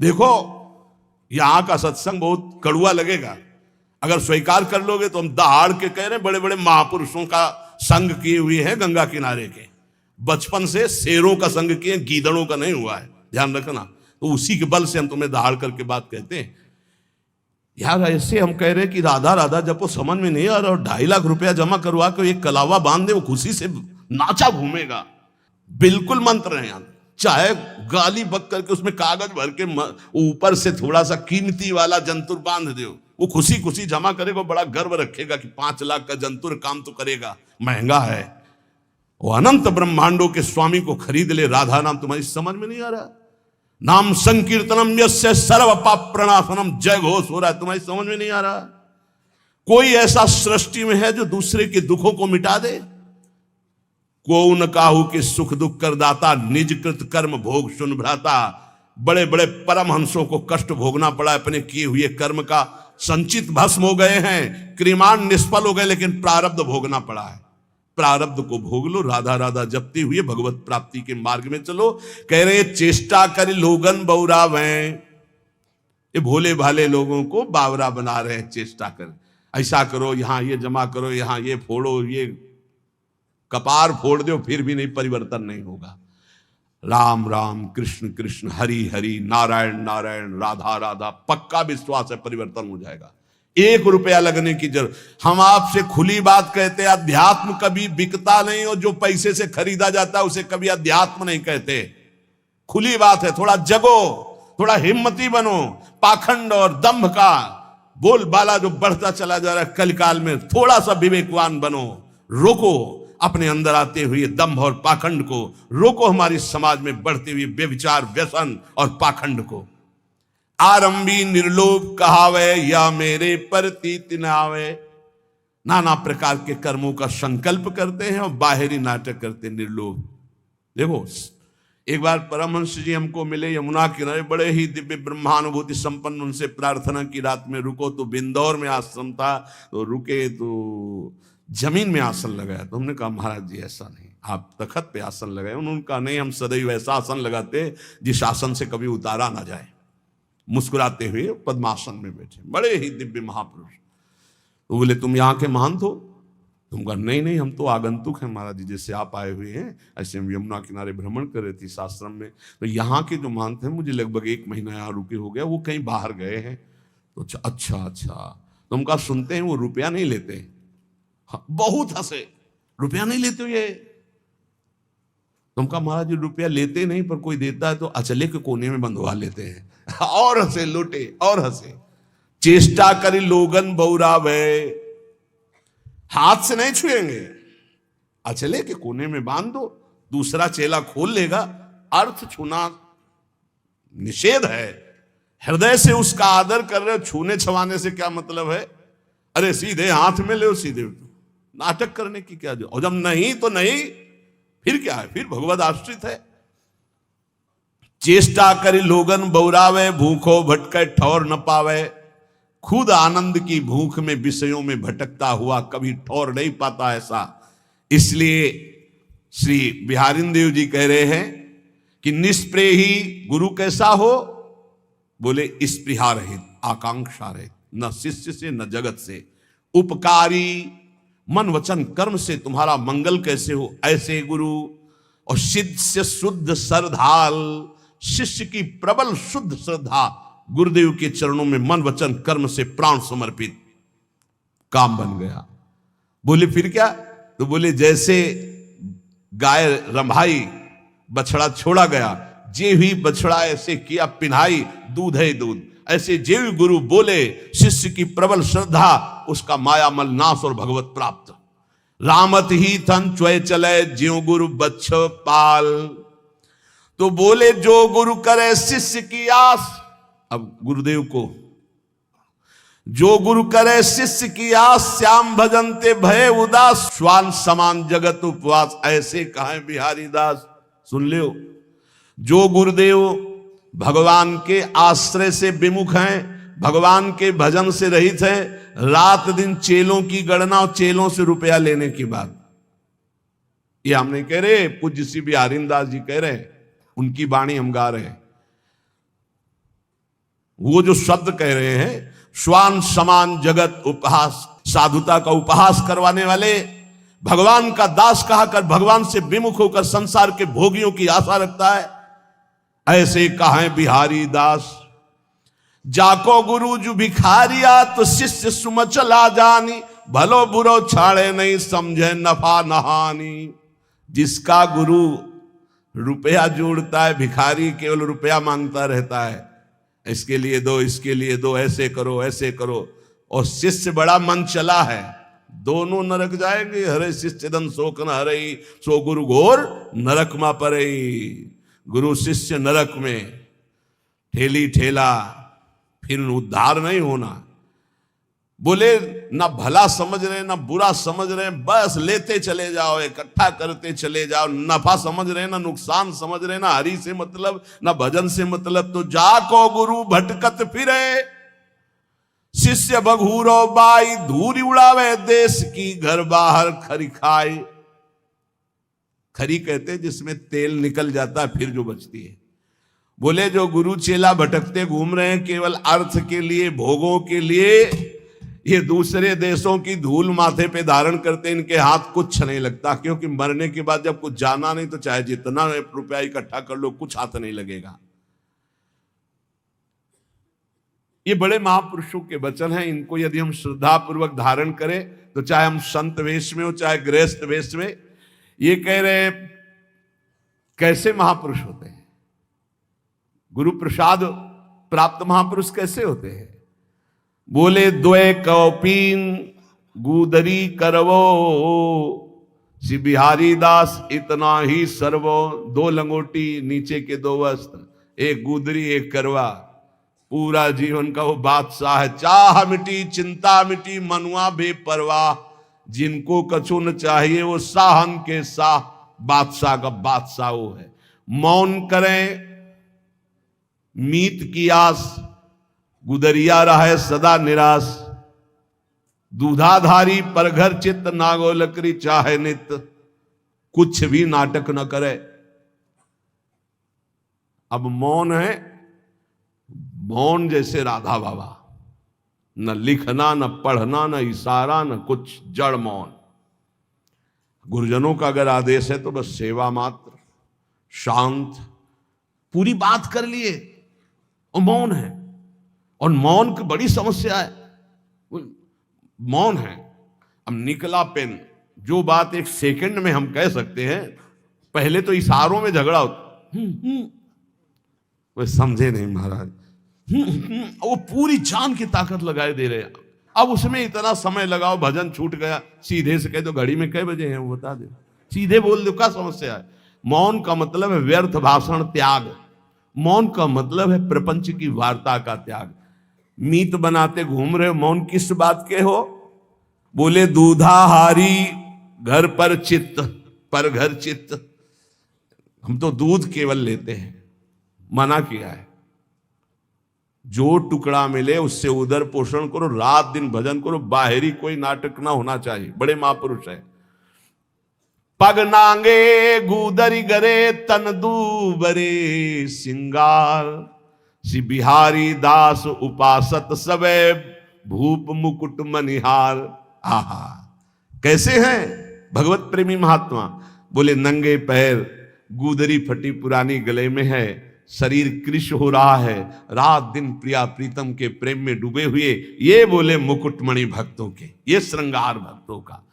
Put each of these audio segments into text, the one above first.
देखो यहां का सत्संग बहुत कड़ुआ लगेगा, अगर स्वीकार कर लोगे तो हम दहाड़ के कह रहे हैं, बड़े बड़े महापुरुषों का संग किए हुए हैं गंगा किनारे के, बचपन से शेरों का संग किए, गीदड़ों का नहीं हुआ है, ध्यान रखना। तो उसी के बल से हम तुम्हें दहाड़ करके बात कहते हैं। यार ऐसे हम कह रहे हैं कि राधा राधा जब वो समझ में नहीं आ रहा, और 2.5 लाख रुपया जमा करवा के एक कलावा बांध दे, वो खुशी से नाचा घूमेगा। बिल्कुल मंत्र है यहाँ, चाहे गाली बक करके उसमें कागज भर के ऊपर से थोड़ा सा कीमती वाला जंतुर बांध दो, वो खुशी खुशी जमा करेगा, बड़ा गर्व रखेगा कि 5 लाख का जंतुर काम तो करेगा, महंगा है। वो अनंत ब्रह्मांडों के स्वामी को खरीद ले, राधा नाम तुम्हारी समझ में नहीं आ रहा, नाम संकीर्तनम यस्य सर्व पाप प्रणाशनम, जय घोष हो रहा है, तुम्हारी समझ में नहीं आ रहा। कोई ऐसा सृष्टि में है जो दूसरे के दुखों को मिटा दे? को न काहू के सुख दुख कर दाता, निज कृत कर्म भोग सुन भ्राता। बड़े बड़े परमहंसों को कष्ट भोगना पड़ा, अपने किए हुए कर्म का संचित भस्म हो गए हैं, क्रिमान निष्फल हो गए, लेकिन प्रारब्ध भोगना पड़ा है। प्रारब्ध को भोग लो, राधा राधा जपती हुए भगवत प्राप्ति के मार्ग में चलो। कह रहे चेष्टा कर लोगन बौरावे, ये भोले भाले लोगों को बावरा बना रहे हैं। चेष्टा कर, ऐसा करो, यहां ये जमा करो, यहां ये फोड़ो, ये कपार फोड़ दो, फिर भी नहीं, परिवर्तन नहीं होगा। राम राम कृष्ण कृष्ण हरि हरि नारायण नारायण राधा राधा, पक्का विश्वास है परिवर्तन हो जाएगा। 1 रुपया लगने की जरूरत। हम आपसे खुली बात कहते हैं, अध्यात्म कभी बिकता नहीं, और जो पैसे से खरीदा जाता है उसे कभी अध्यात्म नहीं कहते। खुली बात है, थोड़ा जगो, थोड़ा हिम्मती बनो। पाखंड और दंभ का बोलबाला जो बढ़ता चला जा रहा है कलिकाल में, थोड़ा सा विवेकवान बनो, रोको अपने अंदर आते हुए दंभ और पाखंड को, रोको हमारी समाज में बढ़ते हुए व्यभिचार व्यसन और पाखंड को। आरंभी निर्लोभ कहावे, या मेरे पर तीत न आवे। नाना प्रकार के कर्मों का संकल्प करते हैं और बाहरी नाटक करते हैं, निर्लोभ। देखो एक बार परमहंस जी हमको मिले यमुना किनारे, बड़े ही दिव्य ब्रह्मानुभूति संपन्न, उनसे प्रार्थना की रात में रुको, तो बिंदौर में आश्रम था, तो रुके तो जमीन में आसन लगाया। तो हमने कहा महाराज जी ऐसा नहीं, आप तखत पे आसन लगाए। उन्होंने कहा नहीं, हम सदैव ऐसा आसन लगाते जिस आसन से कभी उतारा ना जाए। मुस्कुराते हुए पद्मासन में बैठे, बड़े ही दिव्य महापुरुष। तो बोले तुम यहाँ के महंत हो? तुम कहा नहीं नहीं, हम तो आगंतुक हैं महाराज जी, जैसे आप आए हुए हैं ऐसे हम यमुना किनारे भ्रमण कर रहे थे इस आश्रम में। तो यहाँ के जो महंत हैं, मुझे लगभग 1 महीना यहाँ रुके हो गया, वो कहीं बाहर गए हैं। तो अच्छा तुम कहा सुनते हैं वो रुपया नहीं लेते? बहुत हंसे, रुपया नहीं लेते हो ये? तुम कहा महाराज जी रुपया लेते नहीं, पर कोई देता है तो अचले के कोने में बंधवा लेते हैं। और हंसे, लुटे और हंसे। चेष्टा करी लोगन बौरावे, हाथ से नहीं छुएंगे, अचले के कोने में बांध दो, दूसरा चेला खोल लेगा। अर्थ छूना निषेध है, हृदय से उसका आदर कर रहे हो, छूने छवाने से क्या मतलब है? अरे सीधे हाथ में ले, सीधे नाटक करने की क्या जो, और जब नहीं तो नहीं, फिर क्या है? फिर भगवत आश्रित है। चेष्टा करी लोगन बौरावे, भूखो भटके ठौर न पावे। खुद आनंद की भूख में विषयों में भटकता हुआ कभी ठौर नहीं पाता ऐसा। इसलिए श्री बिहारिंदेव जी कह रहे हैं कि निष्प्रेही गुरु कैसा हो? बोले स्पृहा रहित, आकांक्षा रहित, न शिष्य से न जगत से। उपकारी मन वचन कर्म से तुम्हारा मंगल कैसे हो? ऐसे गुरु। और शिष्य शुद्ध श्रद्धाल, शिष्य की प्रबल शुद्ध श्रद्धा, गुरुदेव के चरणों में मन वचन कर्म से प्राण समर्पित, काम बन गया। बोले फिर क्या? तो बोले जैसे गाय रंभाई, बछड़ा छोड़ा गया, जे हुई बछड़ा ऐसे किया पिन्हाई, दूध है दूध। ऐसे जेव गुरु बोले, शिष्य की प्रबल श्रद्धा, उसका मायामल नाश और भगवत प्राप्त। रामत ही थन च्वय चले, ज्यों गुरु बच्छ पाल। तो बोले जो गुरु करे शिष्य की आस। अब गुरुदेव को जो गुरु करे शिष्य की आस, श्याम भजनते भय उदास, श्वान समान जगत उपवास। ऐसे कहे बिहारी दास। सुन लो, जो गुरुदेव भगवान के आश्रय से विमुख हैं, भगवान के भजन से रहित हैं, रात दिन चेलों की गणना और चेलों से रुपया लेने की बात, ये हम नहीं कह रहे, पूज्य श्री बिहारी दास जी कह रहे हैं, उनकी वाणी हम गा रहे हैं। वो जो शब्द कह रहे हैं, श्वान समान जगत उपहास, साधुता का उपहास करवाने वाले, भगवान का दास कहाकर भगवान से विमुख होकर संसार के भोगियों की आशा रखता है, ऐसे कहा बिहारी दास। जाको गुरु जो भिखारिया तो शिष्य सुम चला जानी, भलो बुरो छाड़े नहीं समझे नफा नहानी। जिसका गुरु रुपया जोड़ता है, भिखारी केवल रुपया मांगता रहता है, इसके लिए दो, इसके लिए दो, ऐसे करो ऐसे करो, और शिष्य बड़ा मन चला है, दोनों नरक जाएंगे। हरे शिष्य दन शोक न हरई, सो गुरु घोर नरक मा परई। गुरु शिष्य नरक में ठेली ठेला, फिर उद्धार नहीं होना। बोले ना भला समझ रहे ना बुरा समझ रहे, बस लेते चले जाओ, इकट्ठा करते चले जाओ, नफा समझ रहे ना नुकसान समझ रहे, ना हरि से मतलब ना भजन से मतलब। तो जाको गुरु भटकत फिरे, शिष्य बघूरो बाई, धूरी उड़ावे देश की, घर बाहर खरी खाए। खरी कहते जिसमें तेल निकल जाता है फिर जो बचती है। बोले जो गुरु चेला भटकते घूम रहे हैं केवल अर्थ के लिए, भोगों के लिए, ये दूसरे देशों की धूल माथे पे धारण करते, इनके हाथ कुछ नहीं लगता, क्योंकि मरने के बाद जब कुछ जाना नहीं तो चाहे जितना रुपया इकट्ठा कर लो कुछ हाथ नहीं लगेगा। ये बड़े महापुरुषों के वचन हैं, इनको यदि हम श्रद्धा पूर्वक धारण करें तो चाहे हम संत वेश में हो चाहे गृहस्थ वेश में। ये कह रहे कैसे महापुरुष होते हैं, गुरु प्रसाद प्राप्त महापुरुष कैसे होते हैं। बोले द्वय कौपीन गुदरी करवो, श्री बिहारी दास इतना ही सर्वो। दो लंगोटी नीचे के दो वस्त्र, एक गुदरी एक करवा, पूरा जीवन का वो बादशाह है। चाह मिटी चिंता मिटी मनुआ बेपरवाह, जिनको कछु न चाहिए वो साहन के साह, बादशाह का बादशाह वो है। मौन करें मीत की आस, गुदरिया रहे सदा निराश। दूधाधारी पर घर चित्त, नागो लकड़ी चाहे नित, कुछ भी नाटक न करे। अब मौन है, मौन जैसे राधा बाबा, न लिखना न पढ़ना न इशारा न कुछ, जड़ मौन। गुरुजनों का अगर आदेश है तो बस सेवा मात्र, शांत, पूरी बात कर लिए और मौन है। और मौन की बड़ी समस्या है, मौन है। अब निकला पेन, जो बात एक सेकंड में हम कह सकते हैं, पहले तो इशारों में झगड़ा होता। वे समझे नहीं महाराज, वो पूरी जान की ताकत लगाए दे रहे। अब उसमें इतना समय लगाओ, भजन छूट गया, सीधे से कह दो घड़ी में कै बजे हैं वो बता दे, सीधे बोल दो, क्या समस्या है। मौन का मतलब है व्यर्थ भाषण त्याग, मौन का मतलब है प्रपंच की वार्ता का त्याग। मीत बनाते घूम रहे, मौन किस बात के हो। बोले दूधाहारी घर पर चित्त, पर घर चित्त, हम तो दूध केवल लेते हैं, मना किया है। जो टुकड़ा मिले उससे उदर पोषण करो, रात दिन भजन करो, बाहरी कोई नाटक ना होना चाहिए। बड़े महापुरुष है। पग नांगे गुदरी गरे तन दूबरे सिंगार, श्री बिहारी दास उपासत सबे भूप मुकुट मनिहार। आहा कैसे हैं भगवत प्रेमी महात्मा। बोले नंगे पैर, गुदरी फटी पुरानी गले में है, शरीर कृश हो रहा है, रात दिन प्रिया प्रीतम के प्रेम में डूबे हुए। ये बोले मुकुटमणि भक्तों के, ये श्रृंगार भक्तों का।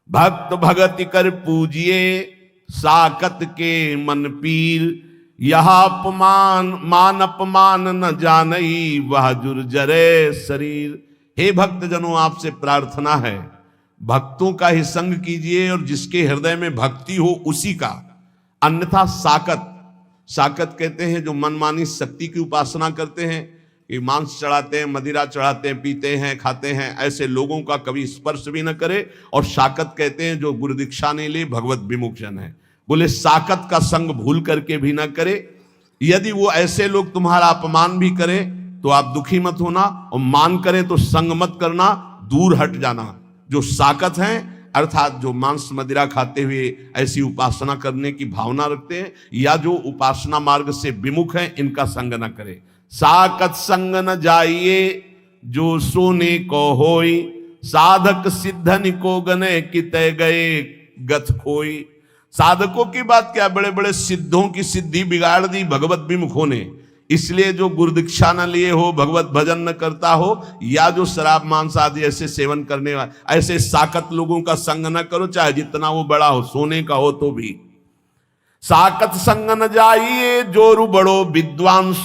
भक्त भगति कर पूजिए साकत के मन पीर, यह अपमान मान अपमान न जानई, वह जुर्जरे शरीर। हे भक्त जनों, आपसे प्रार्थना है, भक्तों का ही संग कीजिए और जिसके हृदय में भक्ति हो उसी का। अन्यथा साकत, साकत कहते हैं जो मनमानी शक्ति की उपासना करते हैं, कि मांस चढ़ाते हैं, मदिरा चढ़ाते हैं, पीते हैं, खाते हैं, ऐसे लोगों का कभी स्पर्श भी न करे। और साकत कहते हैं जो गुरु दीक्षा नहीं ले, भगवत विमुख जन है। बोले साकत का संग भूल करके भी ना करे। यदि वो ऐसे लोग तुम्हारा अपमान भी करें तो आप दुखी मत होना, और मान करें तो संग मत करना, दूर हट जाना। जो साकत हैं अर्थात जो मांस मदिरा खाते हुए ऐसी उपासना करने की भावना रखते हैं, या जो उपासना मार्ग से विमुख हैं, इनका संग न करे। साकत संग न जाइए जो सोने को होई, साधक सिद्धन को गने किते गए गत खोई। साधकों की बात क्या, बड़े बड़े सिद्धों की सिद्धि बिगाड़ दी भगवत विमुखों ने। इसलिए जो गुरुदीक्षा न लिए हो, भगवत भजन न करता हो, या जो शराब मांस आदि ऐसे सेवन करने वाले, ऐसे साकत लोगों का संग न करो, चाहे जितना वो बड़ा हो, सोने का हो तो भी। साकत संग न जाइए जोरु बड़ो विद्वांस,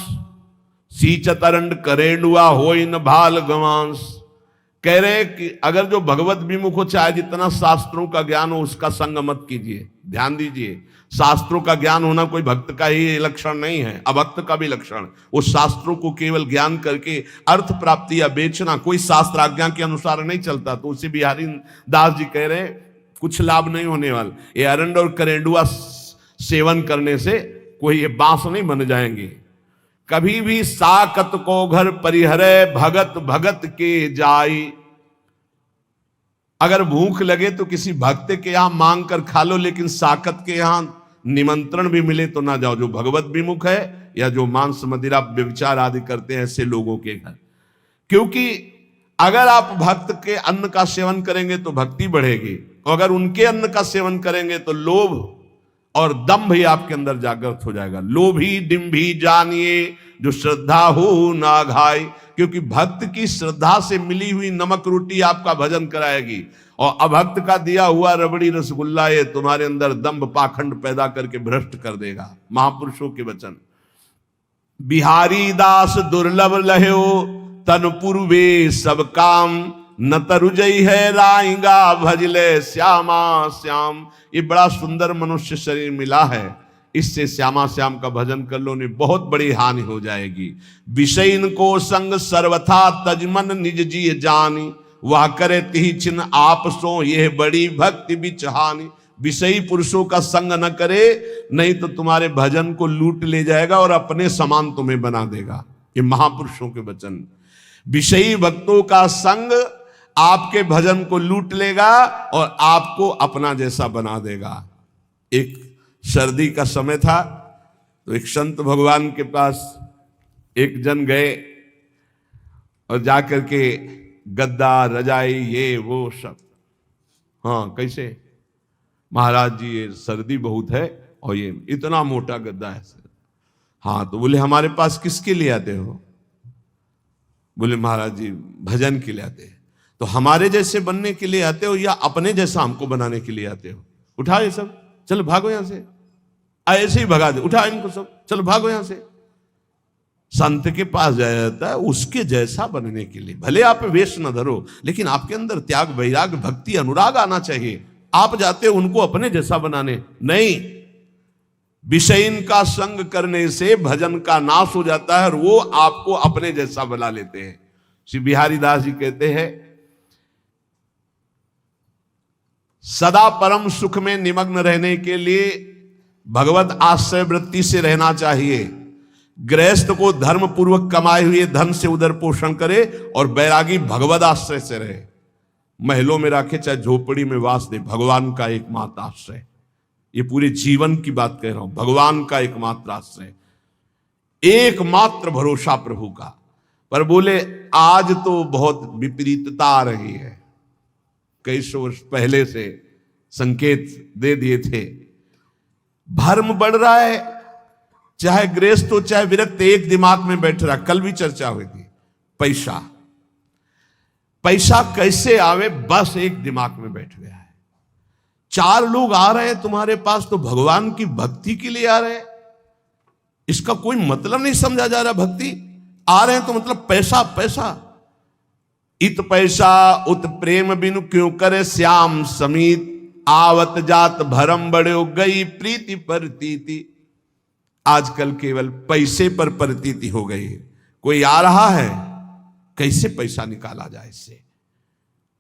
सींचत अरंड करेंडुआ होई न भाल गवांस। कह रहे कि अगर जो भगवत विमुख हो, चाहे जितना शास्त्रों का ज्ञान हो, उसका संग मत कीजिए। ध्यान दीजिए, शास्त्रों का ज्ञान होना कोई भक्त का ही लक्षण नहीं है, अभक्त का भी लक्षण। वो शास्त्रों को केवल ज्ञान करके अर्थ प्राप्ति या बेचना कोई शास्त्र आज्ञा के अनुसार नहीं चलता। तो उसे बिहारी दास जी कह रहे कुछ लाभ नहीं होने वाला। ये अरंड और करेंडुआ सेवन करने से कोई ये बांस नहीं बन जाएंगे। कभी भी साकत को घर परिहरे भगत भगत के जाई। अगर भूख लगे तो किसी भक्त के यहां मांग कर खा लो, लेकिन साकत के यहां निमंत्रण भी मिले तो ना जाओ। जो भगवत विमुख है या जो मांस मदिरा व्यभिचार आदि करते हैं ऐसे लोगों के घर। क्योंकि अगर आप भक्त के अन्न का सेवन करेंगे तो भक्ति बढ़ेगी, और अगर उनके अन्न का सेवन करेंगे तो लोभ और दंभ ही आपके अंदर जागृत हो जाएगा। लोभी डिम्भी जानिए जो श्रद्धा हो ना घाय। क्योंकि भक्त की श्रद्धा से मिली हुई नमक रोटी आपका भजन कराएगी, और अभक्त का दिया हुआ रबड़ी रसगुल्ला ये तुम्हारे अंदर दंभ पाखंड पैदा करके भ्रष्ट कर देगा। महापुरुषों के वचन। बिहारी दास दुर्लभ लह्यो तन पूर्वे सब काम, न तरुजई है राइंगा भजले श्यामा श्याम। ये बड़ा सुंदर मनुष्य शरीर मिला है, इससे श्यामा श्याम का भजन कर लो, नहीं बहुत बड़ी हानि हो जाएगी। विषयन को संग सर्वथा तजमन निज जी जानी, वह करे तिहि छिन आप सो यह बड़ी भक्ति बिचहानी। विषयी पुरुषों का संग न करे, नहीं तो तुम्हारे भजन को लूट ले जाएगा और अपने समान तुम्हें बना देगा। ये महापुरुषों के वचन। विषयी भक्तों का संग आपके भजन को लूट लेगा और आपको अपना जैसा बना देगा। एक सर्दी का समय था, तो एक संत भगवान के पास एक जन गए और जाकर के गद्दा रजाई ये वो सब, हाँ कैसे महाराज जी ये सर्दी बहुत है और ये इतना मोटा गद्दा है सर। हाँ तो बोले हमारे पास किसके लिए आते हो? बोले महाराज जी भजन के लिए आते हैं। तो हमारे जैसे बनने के लिए आते हो या अपने जैसा हमको बनाने के लिए आते हो? उठा ये सब, चलो भागो यहां से। ऐसे ही भगा दे, उठा इनको सब, चलो भागो यहां से। संत के पास जाया जाता है उसके जैसा बनने के लिए। भले आप वेश न धरो, लेकिन आपके अंदर त्याग वैराग भक्ति अनुराग आना चाहिए। आप जाते हो उनको अपने जैसा बनाने, नहीं। विषयन का संग करने से भजन का नाश हो जाता है और वो आपको अपने जैसा बना लेते हैं। श्री बिहारी दास जी कहते हैं, सदा परम सुख में निमग्न रहने के लिए भगवत आश्रय वृत्ति से रहना चाहिए। गृहस्थ को धर्म पूर्वक कमाए हुए धन से उदर पोषण करे और बैरागी भगवत आश्रय से रहे। महलों में रखे चाहे झोपड़ी में वास दे, भगवान का एकमात्र आश्रय। ये पूरे जीवन की बात कह रहा हूं, भगवान का एकमात्र आश्रय, एकमात्र भरोसा प्रभु का। पर बोले आज तो बहुत विपरीतता आ रही है। कई सौ वर्ष पहले से संकेत दे दिए थे। भर्म बढ़ रहा है, चाहे गृहस्थ हो चाहे विरक्त, एक दिमाग में बैठ रहा। कल भी चर्चा हुई थी, पैसा पैसा कैसे आवे, बस एक दिमाग में बैठ गया है। चार लोग आ रहे हैं तुम्हारे पास तो भगवान की भक्ति के लिए आ रहे हैं, इसका कोई मतलब नहीं समझा जा रहा। भक्ति आ रहे हैं तो मतलब पैसा पैसा। इत पैसा उत प्रेम बिनु क्यों करे श्याम समीत, आवत जात भरम बड़े गई प्रीति परतीति। आजकल केवल पैसे पर प्रतीति हो गई है। कोई आ रहा है, कैसे पैसा निकाला जाए इससे।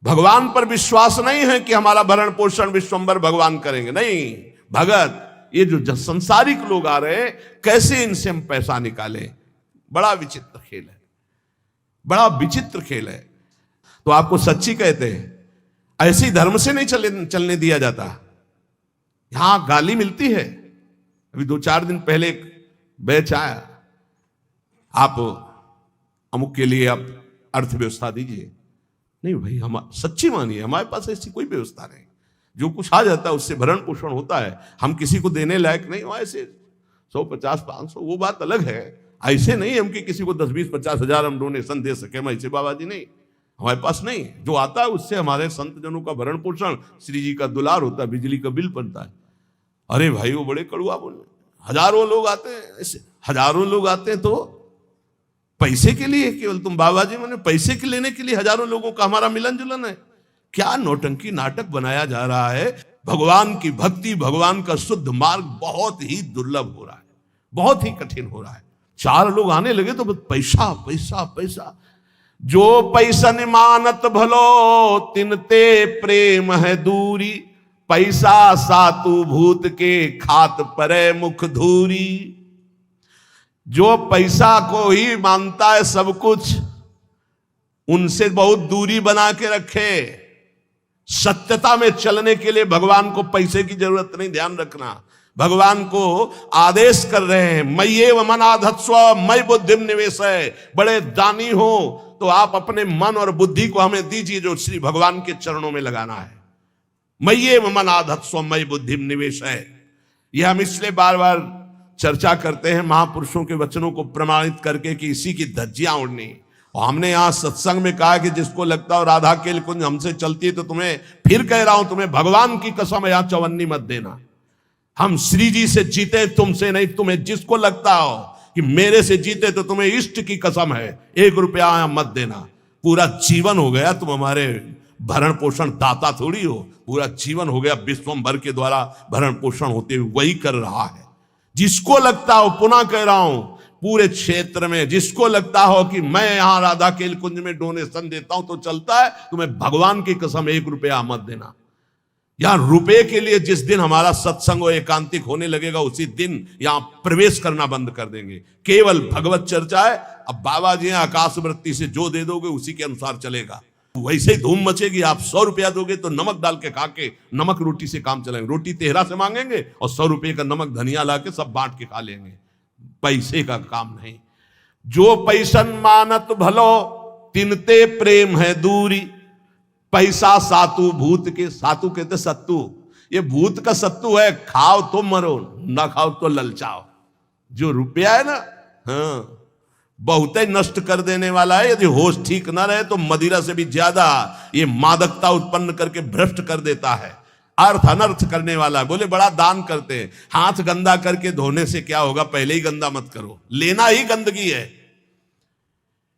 भगवान पर विश्वास नहीं है कि हमारा भरण पोषण विश्वंभर भगवान करेंगे, नहीं। भगत ये जो संसारिक लोग आ रहे हैं, कैसे इनसे हम पैसा निकालें। बड़ा विचित्र खेल है, बड़ा विचित्र खेल है। तो आपको सच्ची कहते हैं, ऐसी धर्म से नहीं चलने दिया जाता। यहां गाली मिलती है। अभी 2-4 दिन पहले एक बैच आया, आप अमुक के लिए आप अर्थव्यवस्था दीजिए। नहीं भाई, हम सच्ची मानिए, हमारे पास ऐसी कोई व्यवस्था नहीं। जो कुछ आ जाता है उससे भरण पोषण होता है। हम किसी को देने लायक नहीं हो, ऐसे 100, 50, 500 वो बात अलग है। ऐसे नहीं हम कि किसी को 10, 20, 50 हजार हम डोनेशन दे सके, हम ऐसे बाबा जी नहीं, हमारे पास नहीं। जो आता है उससे हमारे संत जनों का भरण पोषण, श्री जी का दुलार होता है, बिजली का बिल बनता है। अरे भाई वो बड़े कड़ुआ बोले, हजारों लोग आते हैं, ऐसे हजारों लोग आते हैं तो पैसे के लिए केवल, तुम बाबा जी मैंने पैसे के लेने के लिए हजारों लोगों का हमारा मिलन जुलन है? क्या नौटंकी नाटक बनाया जा रहा है। भगवान की भक्ति, भगवान का शुद्ध मार्ग बहुत ही दुर्लभ हो रहा है, बहुत ही कठिन हो रहा है। 4 लोग आने लगे तो बस पैसा पैसा पैसा। जो पैसन मानत भलो तिनते प्रेम है दूरी, पैसा सातु भूत के खात परे मुख धूरी। जो पैसा को ही मानता है सब कुछ, उनसे बहुत दूरी बना के रखे। सत्यता में चलने के लिए भगवान को पैसे की जरूरत नहीं, ध्यान रखना। भगवान को आदेश कर रहे हैं, मय्येव मनाधत्स्व मयि बुद्धिम निवेशय। बड़े दानी हो तो आप अपने मन और बुद्धि को हमें दीजिए, जो श्री भगवान के चरणों में लगाना है। मय्येव मनाधत्स्व मयि बुद्धिम निवेशय। यह हम इसलिए बार बार चर्चा करते हैं महापुरुषों के वचनों को प्रमाणित करके कि इसी की धज्जियां उड़नी। और हमने यहां सत्संग में कहा कि जिसको लगता हो राधा केल कुंज हमसे चलती है, तो तुम्हें फिर कह रहा हूं, तुम्हें भगवान की कसम यहां चवन्नी मत देना। हम श्री जी से जीते, तुमसे नहीं। तुम्हें जिसको लगता हो कि मेरे से जीते तो तुम्हें इष्ट की कसम है, 1 रुपया मत देना। पूरा जीवन हो गया, तुम हमारे भरण पोषण दाता थोड़ी हो। पूरा जीवन हो गया विश्वम्भर के द्वारा भरण पोषण होते हुए वही कर रहा है। जिसको लगता हो, पुनः कह रहा हूं, पूरे क्षेत्र में जिसको लगता हो कि मैं यहां राधा केल कुंज में डोनेशन देता हूं तो चलता है, तुम्हें भगवान की कसम 1 रुपया मत देना। यहां रुपए के लिए जिस दिन हमारा सत्संग और एकांतिक होने लगेगा, उसी दिन यहां प्रवेश करना बंद कर देंगे। केवल भगवत चर्चा है। अब बाबा जी आकाश वृत्ति से जो दे दोगे उसी के अनुसार चलेगा। वैसे ही धूम मचेगी। आप 100 रुपया दोगे तो नमक डाल के खा के नमक रोटी से काम चलाएंगे। रोटी तेहरा से मांगेंगे और 100 रुपये का नमक धनिया ला के सब बांट के खा लेंगे। पैसे का काम नहीं। जो पैसन मानत भलो तिनते प्रेम है दूरी, पैसा सातु भूत के। सातु कहते सत्तू, ये भूत का सत्तू है। खाओ तो मरो, ना खाओ तो ललचाओ। जो रुपया है ना, हाँ, बहुत ही नष्ट कर देने वाला है। यदि होश ठीक ना रहे तो मदिरा से भी ज्यादा ये मादकता उत्पन्न करके भ्रष्ट कर देता है। अर्थ अनर्थ करने वाला है। बोले बड़ा दान करते हैं, हाथ गंदा करके धोने से क्या होगा? पहले ही गंदा मत करो, लेना ही गंदगी है।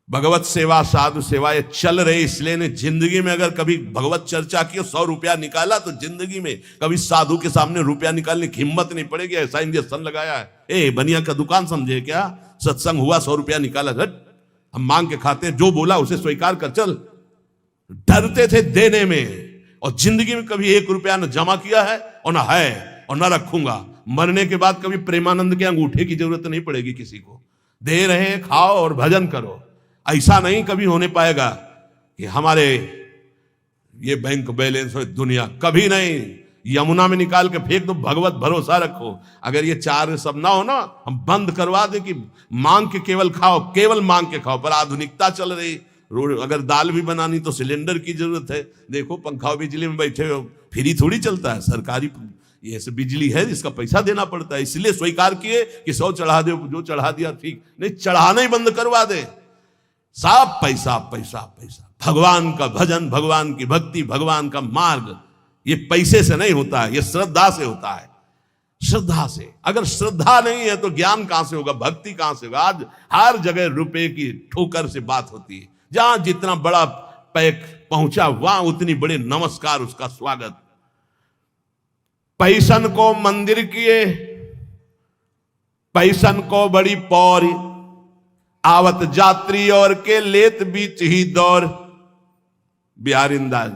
भगवत सेवा, साधु सेवा ये चल रही, इसलिए ने जिंदगी में अगर कभी भगवत चर्चा की, 100 रुपया निकाला तो जिंदगी में कभी साधु के सामने रुपया निकालने की हिम्मत नहीं पड़ेगी। ऐसा इंजेक्शन लगाया है। ए बनिया का दुकान समझे क्या? सत्संग हुआ, 100 रुपया निकाला, हम मांग के खाते हैं, जो बोला उसे स्वीकार कर चल। डरते थे देने में। और जिंदगी में कभी 1 रुपया न जमा किया है और न है और न रखूंगा। मरने के बाद कभी प्रेमानंद के अंगूठे की जरूरत नहीं पड़ेगी किसी को। दे रहे हैं, खाओ और भजन करो। ऐसा नहीं कभी होने पाएगा कि हमारे ये बैंक बैलेंस हो, दुनिया कभी नहीं। यमुना में निकाल के फेंक दो, भगवत भरोसा रखो। अगर ये 4 सब ना हो ना, हम बंद करवा दे कि मांग के केवल खाओ, केवल मांग के खाओ। पर आधुनिकता चल रही। अगर दाल भी बनानी तो सिलेंडर की जरूरत है। देखो पंखा बिजली में बैठे हो, फ्री थोड़ी चलता है। सरकारी ये ऐसे बिजली है जिसका पैसा देना पड़ता है। इसलिए स्वीकार किए कि 100 चढ़ा दे, जो चढ़ा दिया ठीक, नहीं चढ़ाना ही बंद करवा दे। सब पैसा पैसा पैसा। भगवान का भजन, भगवान की भक्ति, भगवान का मार्ग ये पैसे से नहीं होता है, ये श्रद्धा से होता है। श्रद्धा से। अगर श्रद्धा नहीं है तो ज्ञान कहां से होगा? भक्ति कहां से होगा? आज हर जगह रुपए की ठोकर से बात होती है। जहां जितना बड़ा पैक पहुंचा वहां उतनी बड़े नमस्कार, उसका स्वागत। पैसन को मंदिर किए, पैसन को बड़ी पौरी, आवत जात्री और के लेत बीच ही दौर। बिहारिंदास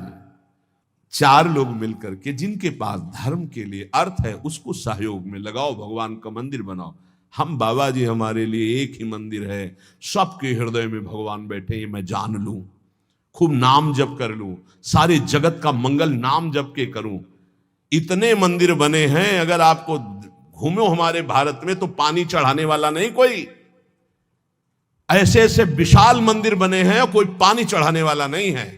4 लोग मिलकर के, जिनके पास धर्म के लिए अर्थ है, उसको सहयोग में लगाओ, भगवान का मंदिर बनाओ। हम बाबा जी हमारे लिए एक ही मंदिर है, सबके हृदय में भगवान बैठे, ये मैं जान लूं, खूब नाम जप कर लूं, सारे जगत का मंगल नाम जप के करूं। इतने मंदिर बने हैं, अगर आपको घूमो हमारे भारत में तो पानी चढ़ाने वाला नहीं कोई। ऐसे ऐसे विशाल मंदिर बने हैं और कोई पानी चढ़ाने वाला नहीं है।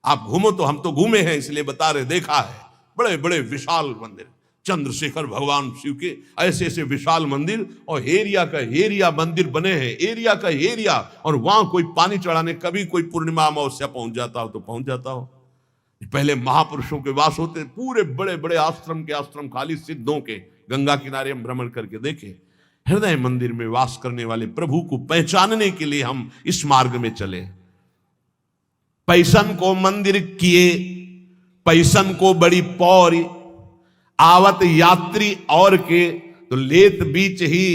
आप घूमो तो, हम तो घूमे हैं इसलिए बता रहे, देखा है बड़े बड़े विशाल मंदिर, चंद्रशेखर भगवान शिव के ऐसे ऐसे विशाल मंदिर, और एरिया का एरिया मंदिर बने हैं, एरिया का एरिया, और वहां कोई पानी चढ़ाने, कभी कोई पूर्णिमा अमावस्या पहुंच जाता हो तो पहुंच जाता हो। पहले महापुरुषों के वास होते, पूरे बड़े बड़े आश्रम के आश्रम खाली सिद्धों के, गंगा किनारे हम भ्रमण करके देखे। हृदय मंदिर में वास करने वाले प्रभु को पहचानने के लिए हम इस मार्ग में चले। पैसन को मंदिर किए, पैसन को बड़ी पौरी, आवत यात्री और के तो लेत बीच ही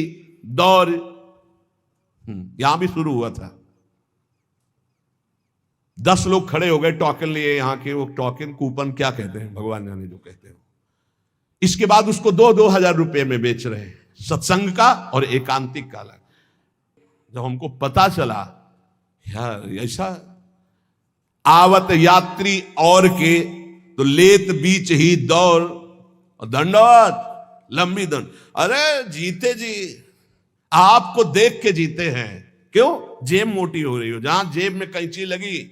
दौर। यहां भी शुरू हुआ था, 10 लोग खड़े हो गए टोकन लिए, यहां के वो टोकन कूपन क्या कहते हैं, भगवान जाने जो कहते हैं। इसके बाद उसको 2-2 हजार रुपए में बेच रहे हैं, सत्संग का और एकांतिक का अलग। जब हमको पता चला यार ऐसा, आवत यात्री और के तो लेत बीच ही दौड़, और दंडवत लंबी दंड। अरे जीते जी, आपको देख के जीते हैं। क्यों? जेब मोटी हो रही हो, जहां जेब में कैंची लगी,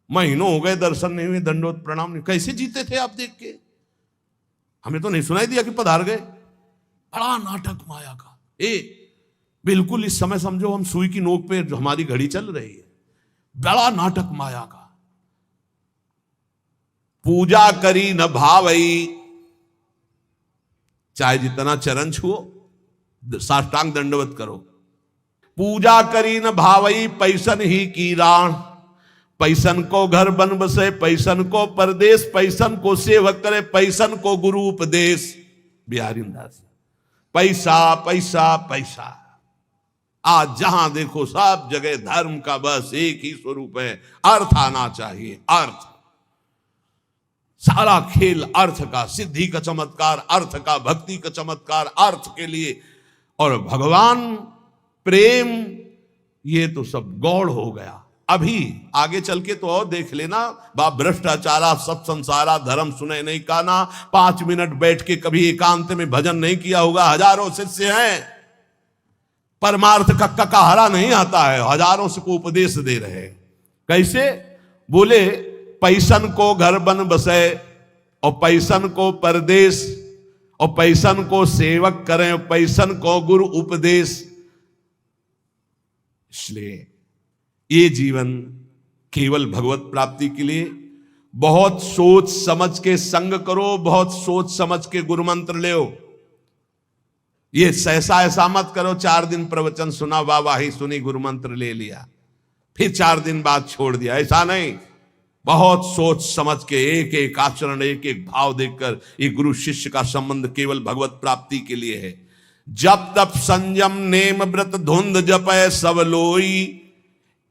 महीनों हो गए दर्शन नहीं हुए, दंडवत प्रणाम नहीं, कैसे जीते थे आप देख के? हमें तो नहीं सुनाई दिया कि पधार गए। बड़ा नाटक माया का। बिल्कुल इस समय समझो हम सुई की नोक पे जो हमारी घड़ी चल रही है, बड़ा नाटक माया का। पूजा करी न भावई, चाहे जितना चरण छुओ, साष्टांग दंडवत करो। पूजा करी न भावई, पैसन ही की राण, पैसन को घर बन बसे, पैसन को परदेश, पैसन को सेवक करे, पैसन को गुरु उपदेश। बिहारी दास, पैसा पैसा पैसा। आज जहां देखो सब जगह धर्म का बस एक ही स्वरूप है, अर्थ आना चाहिए, अर्थ। सारा खेल अर्थ का, सिद्धि का चमत्कार अर्थ का, भक्ति का चमत्कार अर्थ के लिए, और भगवान प्रेम ये तो सब गौड़ हो गया। अभी आगे चल के तो और देख लेना, बा भ्रष्टाचारा सब संसारा, धर्म सुने नहीं काना, 5 मिनट बैठ के कभी एकांत में भजन नहीं किया होगा। हजारों शिष्य हैं, परमार्थ का ककाहरा नहीं आता है, हजारों से को उपदेश दे रहे हैं। कैसे? बोले पैसन को घर बन बसे, और पैसन को परदेश, और पैसन को सेवक करें, और पैसन को गुरु उपदेश। इसलिए ये जीवन केवल भगवत प्राप्ति के लिए बहुत सोच समझ के संग करो, बहुत सोच समझ के गुरु मंत्र ले। ये सहसा ऐसा मत करो, 4 दिन प्रवचन सुना, वाहवाही सुनी, गुरु मंत्र ले लिया, फिर 4 दिन बाद छोड़ दिया, ऐसा नहीं। बहुत सोच समझ के एक एक आचरण, एक एक भाव देखकर, ये गुरु शिष्य का संबंध केवल भगवत प्राप्ति के लिए है। जब तप संयम नेम व्रत धुंध जपय सब लोई,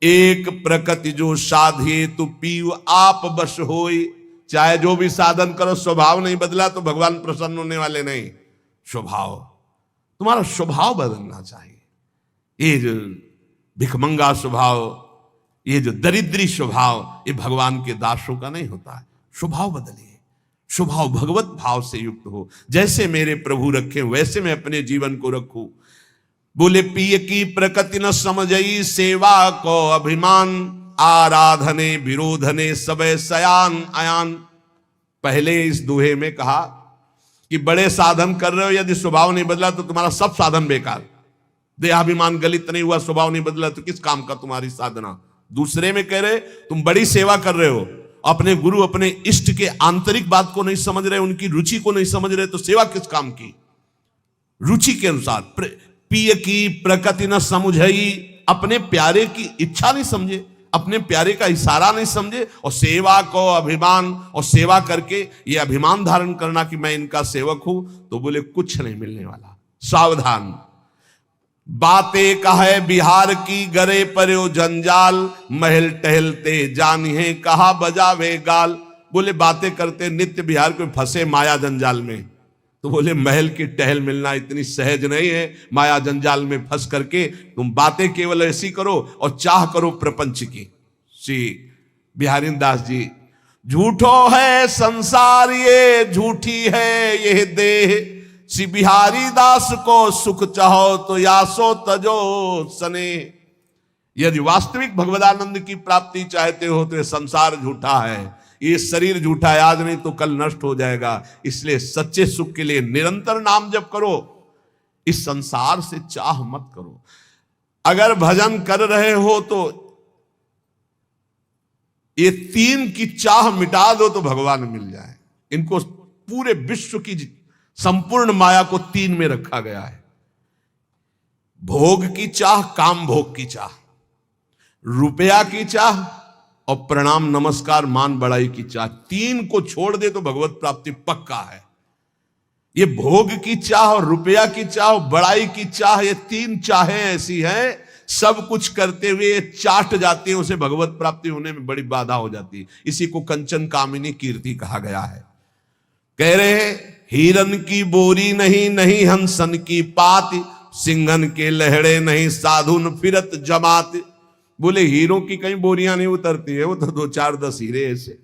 एक प्रकृति जो साधे तो पीव आप बस होई। चाहे जो भी साधन करो, स्वभाव नहीं बदला तो भगवान प्रसन्न होने वाले नहीं। स्वभाव, तुम्हारा स्वभाव बदलना चाहिए। ये जो भिखमंगा स्वभाव, ये जो दरिद्री स्वभाव, ये भगवान के दासों का नहीं होता है। स्वभाव बदलिए, स्वभाव भगवत भाव से युक्त हो। जैसे मेरे प्रभु रखे वैसे मैं अपने जीवन को रखूं। बोले पिय की प्रकृति न समझई, सेवा को अभिमान, आराधने विरोधने सबे सयान अयान। पहले इस दोहे में कहा कि बड़े साधन कर रहे हो, यदि स्वभाव नहीं बदला तो तुम्हारा सब साधन बेकार। देहाभिमान गलित नहीं हुआ, स्वभाव नहीं बदला तो किस काम का तुम्हारी साधना। दूसरे में कह रहे तुम बड़ी सेवा कर रहे हो, अपने गुरु अपने इष्ट के आंतरिक बात को नहीं समझ रहे, उनकी रुचि को नहीं समझ रहे, तो सेवा किस काम की। रुचि के अनुसार। पिय की प्रकृति न समझई, अपने प्यारे की इच्छा नहीं समझे, अपने प्यारे का इशारा नहीं समझे, और सेवा को अभिमान, और सेवा करके ये अभिमान धारण करना कि मैं इनका सेवक हूं, तो बोले कुछ नहीं मिलने वाला। सावधान। बातें कहे बिहार की, गरे पर्यो जंजाल, महल टहलते जानिए कहा बजावे गाल। बोले बातें करते नित्य बिहार को फंसे माया जंजाल में, तो बोले महल की टहल मिलना इतनी सहज नहीं है। माया जंजाल में फंस करके तुम बातें केवल ऐसी करो और चाह करो प्रपंच की। श्री बिहारी दास जी, झूठो है संसार ये, झूठी है ये देह, श्री बिहारी दास को सुख चाहो तो यासो तजो सने। यदि वास्तविक भगवदानंद की प्राप्ति चाहते हो तो ये संसार झूठा है, ये शरीर झूठा है, आज नहीं तो कल नष्ट हो जाएगा। इसलिए सच्चे सुख के लिए निरंतर नाम जप करो, इस संसार से चाह मत करो। अगर भजन कर रहे हो तो ये तीन की चाह मिटा दो तो भगवान मिल जाए। इनको पूरे विश्व की संपूर्ण माया को तीन में रखा गया है। भोग की चाह, काम भोग की चाह, रुपया की चाह और प्रणाम नमस्कार मान बड़ाई की चाह। तीन को छोड़ दे तो भगवत प्राप्ति पक्का है। ये भोग की चाह और रुपया की चाह और बड़ाई की चाह, ये तीन चाहें ऐसी हैं, सब कुछ करते हुए चाट जाती है, उसे भगवत प्राप्ति होने में बड़ी बाधा हो जाती है। इसी को कंचन कामिनी कीर्ति कहा गया है। कह रहे हैं हिरन की बोरी नहीं, नहीं हंसन की पात, सिंघन के लहड़े नहीं, साधुन फिरत जमात। बोले हीरों की कहीं बोरियां नहीं उतरती है, वो तो 2 4 10 हीरे ऐसे।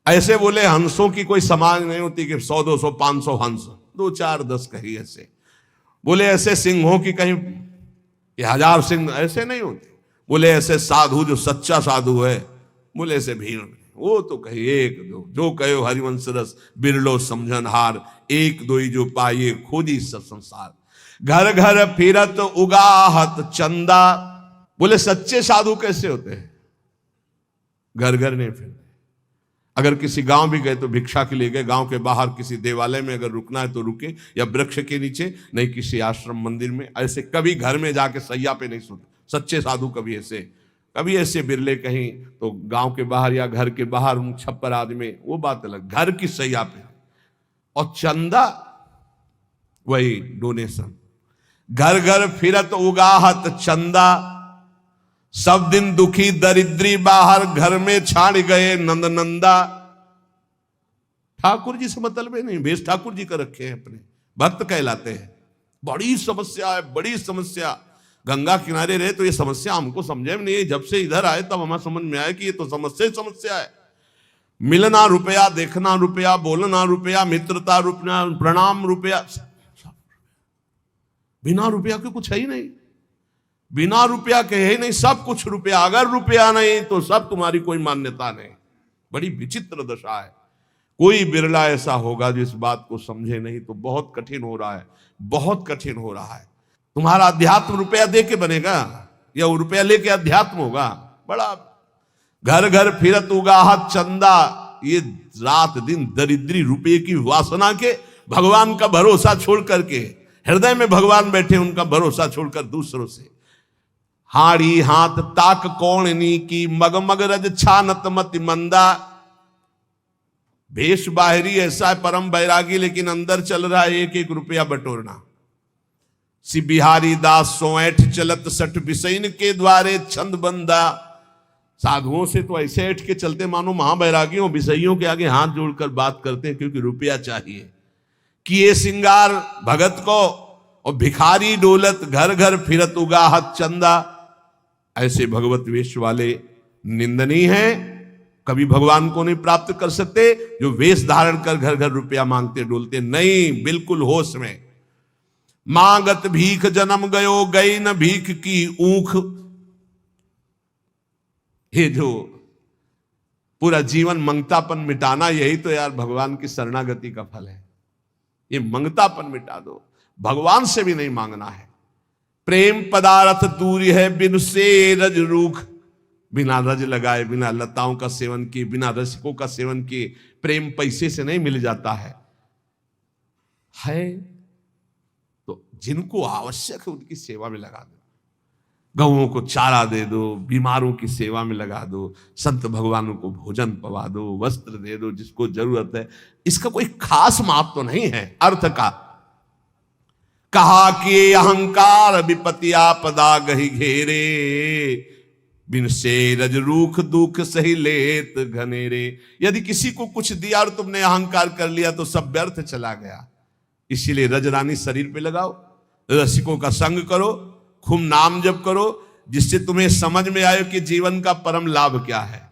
ऐसे बोले हंसों की कोई समाज नहीं होती कि 100 200 500 हंस, 2 4 10 कहीं ऐसे। बोले ऐसे सिंहों की कहीं 1000 सिंह ऐसे नहीं होते। बोले ऐसे साधु जो सच्चा साधु है, बोले ऐसे भीड़ में, वो तो कहीं 1 2, जो कहो हरिवंश रस बिरलो समझन हार, 1 2 जो पाइए खोजी सब संसार। घर घर फिरत उगाहत चंदा। बोले सच्चे साधु कैसे होते हैं? घर घर नहीं फिरते। अगर किसी गांव भी गए तो भिक्षा के लिए गए, गांव के बाहर किसी देवालय में अगर रुकना है तो रुके, या वृक्ष के नीचे, नहीं किसी आश्रम मंदिर में। ऐसे कभी घर में जाके सैया पे नहीं सोते सच्चे साधु। कभी ऐसे बिरले कहीं तो गांव के बाहर या घर के बाहर छप्पर आदमी, वो बात अलग। घर की सैया पे। और चंदा वही डोनेशन। घर घर फिरत उगाहत चंदा, सब दिन दुखी दरिद्री बाहर, घर में छाड़ गए नंद नंदा। ठाकुर जी से मतलब नहीं, भेष ठाकुर जी का रखे हैं, अपने भक्त कहलाते हैं। बड़ी समस्या है, बड़ी समस्या। गंगा किनारे रहे तो ये समस्या हमको समझे में नहीं। जब से इधर आए तब हमें समझ में आया कि ये तो समस्या ही समस्या है। मिलना रुपया, देखना रुपया, बोलना रुपया, मित्रता रुपया, प्रणाम रुपया, बिना रुपया के कुछ है ही नहीं। बिना रुपया के है नहीं, सब कुछ रुपया। अगर रुपया नहीं तो सब तुम्हारी कोई मान्यता नहीं। बड़ी विचित्र दशा है। कोई बिरला ऐसा होगा जो इस बात को समझे नहीं, तो बहुत कठिन हो रहा है, बहुत कठिन हो रहा है। तुम्हारा अध्यात्म रुपया दे के बनेगा या वो रुपया लेके अध्यात्म होगा? बड़ा। घर घर फिरत उगाहत चंदा, ये रात दिन दरिद्री रुपये की वासना के भगवान का भरोसा छोड़ करके, हृदय में भगवान बैठे उनका भरोसा छोड़कर दूसरों से। हाड़ी हाथ ताक कौड़नी की, मगमग रज छानत मति मंदा। भेष बाहरी ऐसा है परम बैरागी, लेकिन अंदर चल रहा है 1 रुपया बटोरना। सी बिहारी दास सोएठ चलत सठ बिसैन के द्वारे छंद बंदा। साधुओं से तो ऐसे ऐठ के चलते मानो महाबैरागियों, बिसैयों के आगे हाथ जोड़कर बात करते हैं, क्योंकि रुपया चाहिए। किए सिंगार भगत को और भिखारी डोलत, घर घर फिरत उगाहत चंदा। ऐसे भगवत वेश वाले निंदनीय हैं, कभी भगवान को नहीं प्राप्त कर सकते। जो वेश धारण कर घर घर रुपया मांगते डोलते नहीं, बिल्कुल होश में। मांगत भीख जन्म गयो, गई न भीख की ऊख। ये जो पूरा जीवन मंगतापन मिटाना, यही तो यार भगवान की शरणागति का फल है। ये मंगतापन मिटा दो, भगवान से भी नहीं मांगना है। प्रेम पदार्थ दूरी है बिन से रज रूख। बिना रज लगाए, बिना लताओं का सेवन किए, बिना रसिकों का सेवन किए प्रेम पैसे से नहीं मिल जाता है। तो जिनको आवश्यक है उनकी सेवा में लगा दो। गौओं को चारा दे दो, बीमारों की सेवा में लगा दो, संत भगवानों को भोजन पवा दो, वस्त्र दे दो जिसको जरूरत है। इसका कोई खास माप तो नहीं है अर्थ का। कहा कि अहंकार विपत्ति आपदा गही घेरे, बिन से रज रूख दुख सही लेत घनेरे। यदि किसी को कुछ दिया और तुमने अहंकार कर लिया तो सब व्यर्थ चला गया। इसीलिए रजरानी शरीर पे लगाओ, रसिकों का संग करो, खूब नाम जप करो, जिससे तुम्हें समझ में आए कि जीवन का परम लाभ क्या है।